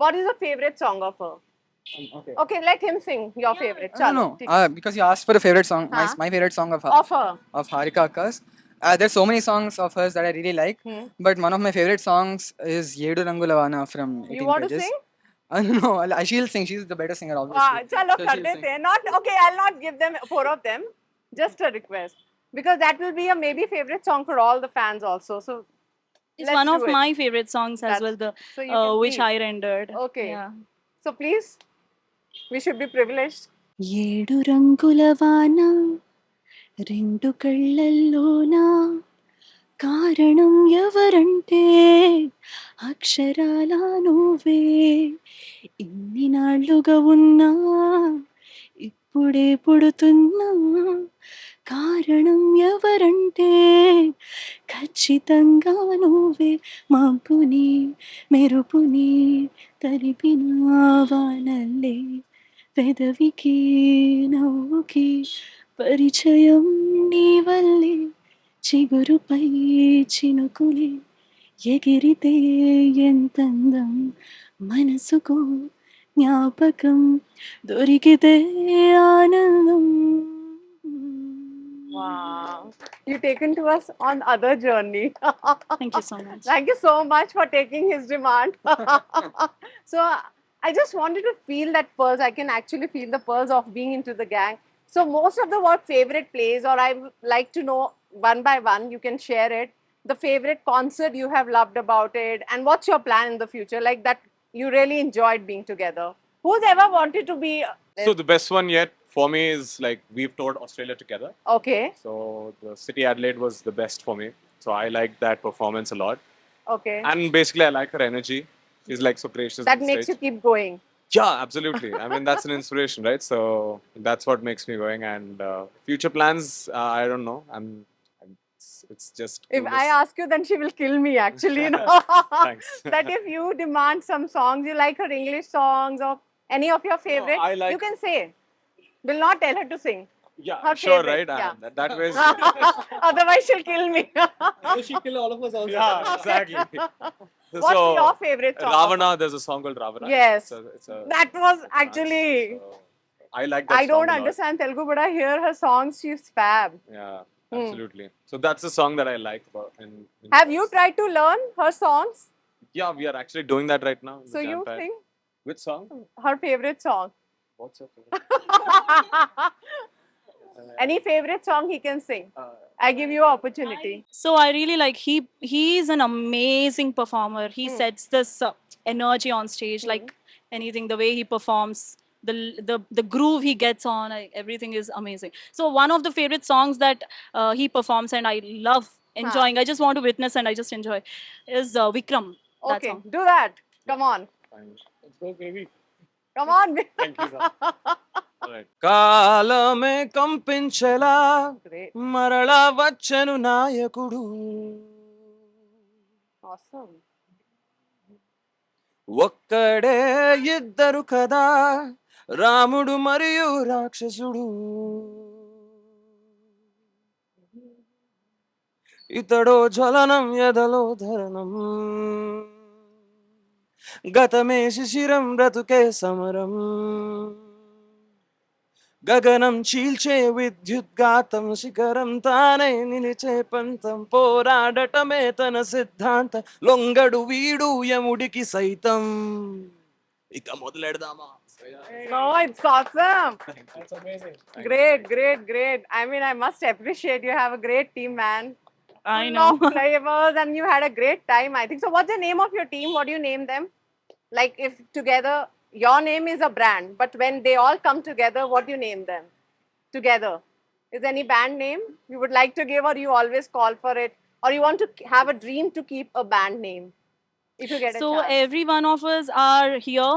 What is the favorite song of her? Okay. Okay, let him sing your favorite. No, Chalo. no. Because you asked for a favorite song. Huh? My favorite song Of her. of Harika Akka's. There's so many songs of hers that I really like, but one of my favorite songs is Yedu Rangulavana from 18 You want to Pages. sing? No, she'll sing. She's the better singer, obviously. Chalo, So kar she'll dete sing. hain. Not okay. I'll not give them four of them. Just a request, because that will be a maybe favorite song for all the fans also. So It's let's one do of it. my favorite songs as well, the So you can which please. I rendered. Okay. Yeah. So please, we should be privileged. ఏడు రంగుల వాన రెండు కళ్ళల్లోన కారణం ఎవరంటే అక్షరాల నువ్వే ఇన్ని నాళ్ళుగా ఉన్నా ఇప్పుడే పుడుతున్నా కారణం ఎవరంటే ఖచ్చితంగా నువ్వే మబ్బుని మెరుపుని తరిపిన వానల్లే పెదవికి నవ్వుకి పరిచయం నీ వల్లే చిగురుపై చినుకులే ఎగిరితే ఎంతందం మనసుకు జ్ఞాపకం దొరికితే ఆనందం. Wow. You taken to us on other journey. Thank you so much. Thank you so much for taking his demand. So I just wanted to feel that pulse. I can actually feel the pulse of being into the gang. So most of the word favorite plays, or I would like to know one by one, you can share it. The favorite concert you have loved about it, and what's your plan in the future? Like that you really enjoyed being together. Who's ever wanted to be So the best one yet for me is like we've toured Australia together. okay? So the City Adelaide was the best for me. So I liked that performance a lot. Okay. And basically I like her energy. She's like so gracious. That on makes you stage. keep going. Yeah, absolutely. I mean that's an inspiration, right? So that's what makes me going. And future plans, I don't know. It's just. If clueless. I ask you, then she will kill me actually. Thanks. That if you demand some songs, you like her English songs or any of your favorite, I like- you can say. Will not tell her to sing. Yeah, Her sure, favorite, right? yeah. That way. Otherwise, she'll kill me. She kill all of us also. Yeah, exactly. What's So, your favorite song? Ravana, there's a song called Ravana. Yes. It's a That was actually. so I like that I song don't a lot. understand Telugu, but I hear her songs. She's fab. Yeah, absolutely. So that's the song that I like about. Have you tried to learn her songs? Yeah, we are actually doing that right now. in So the you jam pad. sing Which song? her favorite song. What's your favorite? Any favorite song he can sing? I give you an opportunity. So I really like he is an amazing performer. He sets this energy on stage like anything. The way he performs, the groove he gets on, everything is amazing. So one of the favorite songs that he performs and I love enjoying. I just want to witness and I just enjoy is Vikram. That Okay, song. do that. Come on. Fine. Let's go, baby. Come on. Thank you. Alright. కాలమే కంపించెలా Great. మరలా వచ్చెను నాయకుడు Awesome. ఒక్కడే ఇద్దరు కదా రాముడు మరియు రాక్షసుడు ఇతడో జ్వలనం ఎదలో ధరణం గతమే శిశిరం బ్రతుకే సమరం గగనం చీల్చే విద్యుద్ఘాతం శిఖరం తానే నిలిచే పంతం పోరాడటమే తన సిద్ధాంతం లొంగడు వీడు యముడికి సైతం ఇక మొదలెడదామా No, it's awesome. That's amazing. Great, great, great. I mean, I must appreciate you have a great team, man. I Full know. of flavors, and you had a great time, I think. So, what's the name of your team? What do you name them? Like, if together, your name is a brand, but when they all come together, what do you name them? Together. Is any band name you would like to give, or you always call for it? Or you want to have a dream to keep a band name? If you get a So chance. every one of us are here.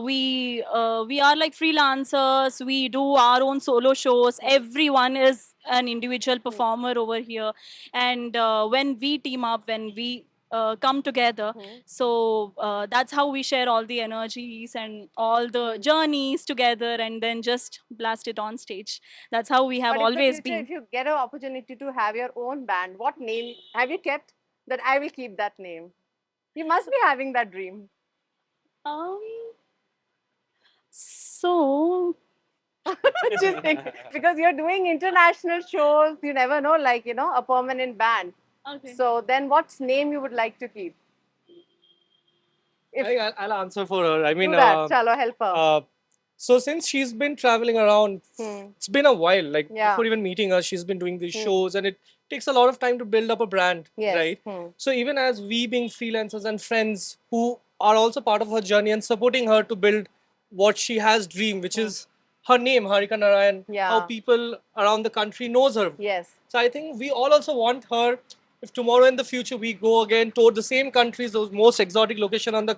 We are like freelancers. We do our own solo shows. Everyone is an individual performer over here, and when we team up, when we come together, so that's how we share all the energies and all the journeys together, and then just blast it on stage. That's how we have But in the always future, been. if you get an opportunity to have your own band, what name have you kept? That I will keep that name. You must be having that dream. Um, so Just think, because you're doing international shows, you never know, like, a permanent band. okay. So then what's name you would like to keep? If I'll answer for her. I mean, do that, chalo, help her. so since she's been traveling around, it's been a while. Like Yeah. before even meeting her, she's been doing these shows, and it takes a lot of time to build up a brand, Yes. right? So even as we being freelancers and friends who are also part of her journey and supporting her to build what she has dreamed, which is her name, Harika Narayan, Yeah. how people around the country knows her. Yes. So I think we all also want her. If tomorrow in the future we go again toward the same countries, those most exotic location on the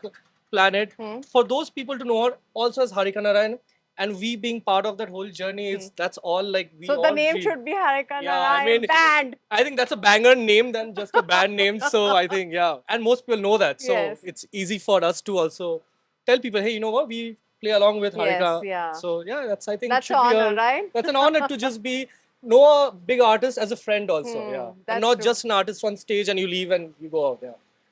planet, for those people to know her also as Harika Narayan, and we being part of that whole journey, is that's all like we So all the name dream. should be Harika Yeah, I Narayan mean- Band. I think that's a banger name than just a band name. So I think and most people know that. So Yes. it's easy for us to also tell people, hey, you know what, we play along with Yes, Harika. yeah. So yeah, that's I think That's should an be honor, right? that's an honor to just know a big artist as a friend also. Yeah, that's and not true. just an artist on stage and you leave and you go out. Yeah.